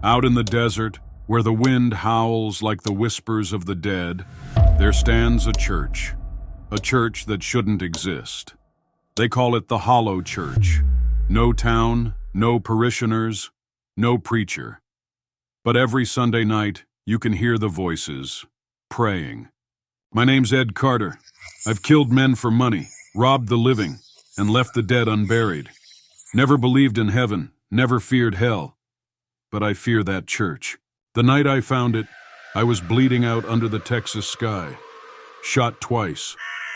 Out in the desert, where the wind howls like the whispers of the dead, there stands a church that shouldn't exist. They call it the Hollow Church. No town, no parishioners, no preacher. But every Sunday night, you can hear the voices, praying. My name's Ed Carter. I've killed men for money, robbed the living, and left the dead unburied. Never believed in heaven, never feared hell. But I fear that church. The night I found it, I was bleeding out under the Texas sky. Shot twice,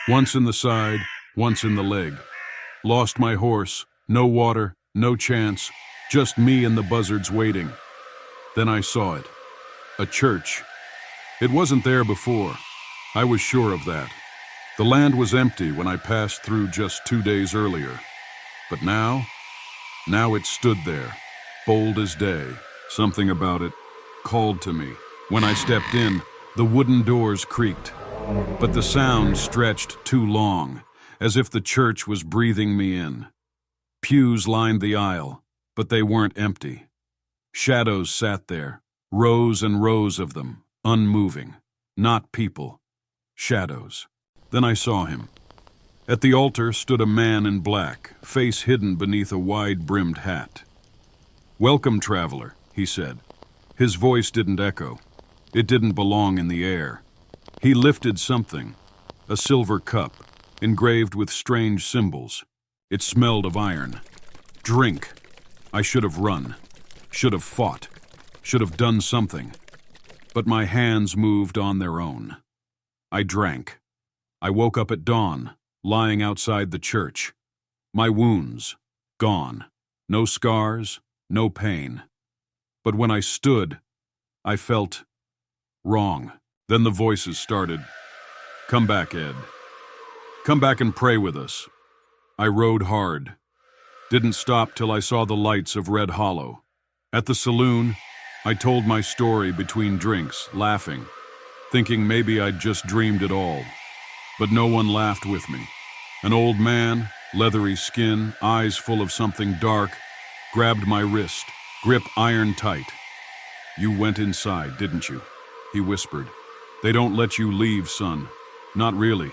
once in the side, once in the leg. Lost my horse, no water, no chance, just me and the buzzards waiting. Then I saw it. A church. It wasn't there before. I was sure of that. The land was empty when I passed through just 2 days earlier. But now it stood there, bold as day. Something about it called to me. When I stepped in, the wooden doors creaked, but the sound stretched too long, as if the church was breathing me in. Pews lined the aisle, but they weren't empty. Shadows sat there, rows and rows of them, unmoving. Not people, shadows. Then I saw him. At the altar stood a man in black, face hidden beneath a wide-brimmed hat. "Welcome, traveler," he said. His voice didn't echo. It didn't belong in the air. He lifted something, a silver cup, engraved with strange symbols. It smelled of iron. Drink. I should have run, should have fought, should have done something. But my hands moved on their own. I drank. I woke up at dawn, lying outside the church. My wounds, gone. No scars, no pain. But when I stood, I felt wrong. Then the voices started. "Come back, Ed. Come back and pray with us." I rode hard. Didn't stop till I saw the lights of Red Hollow. At the saloon, I told my story between drinks, laughing, thinking maybe I'd just dreamed it all. But no one laughed with me. An old man, leathery skin, eyes full of something dark, grabbed my wrist, grip iron tight. "You went inside, didn't you?" he whispered. "They don't let you leave, son. Not really.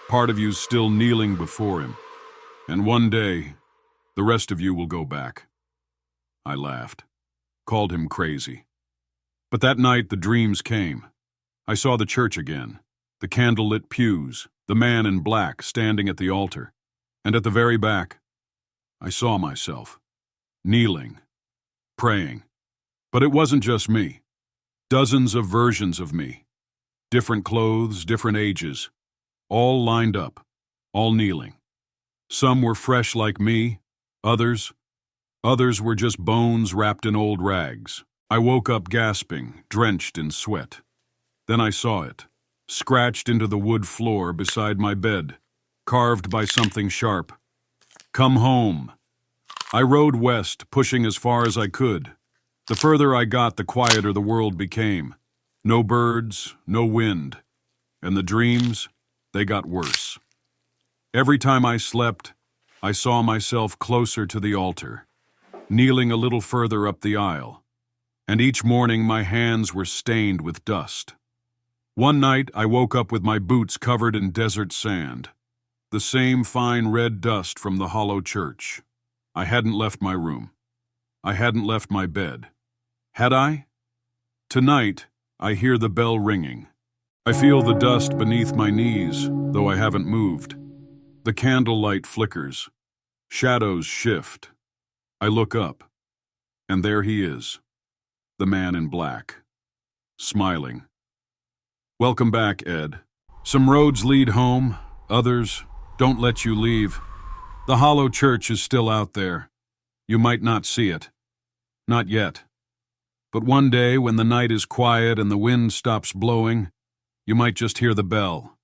Part of you's still kneeling before him. And one day, the rest of you will go back." I laughed, called him crazy. But that night the dreams came. I saw the church again, the candlelit pews, the man in black standing at the altar. And at the very back, I saw myself, kneeling, praying. But it wasn't just me. Dozens of versions of me. Different clothes, different ages. All lined up, all kneeling. Some were fresh like me, others were just bones wrapped in old rags. I woke up gasping, drenched in sweat. Then I saw it, scratched into the wood floor beside my bed, carved by something sharp. "Come home." I rode west, pushing as far as I could. The further I got, the quieter the world became. No birds, no wind. And the dreams, they got worse. Every time I slept, I saw myself closer to the altar, kneeling a little further up the aisle. And each morning my hands were stained with dust. One night I woke up with my boots covered in desert sand, the same fine red dust from the Hollow Church. I hadn't left my room. I hadn't left my bed. Had I? Tonight, I hear the bell ringing. I feel the dust beneath my knees, though I haven't moved. The candlelight flickers. Shadows shift. I look up, and there he is, the man in black, smiling. "Welcome back, Ed. Some roads lead home, others don't let you leave. The Hollow Church is still out there. You might not see it. Not yet. But one day, when the night is quiet and the wind stops blowing, you might just hear the bell.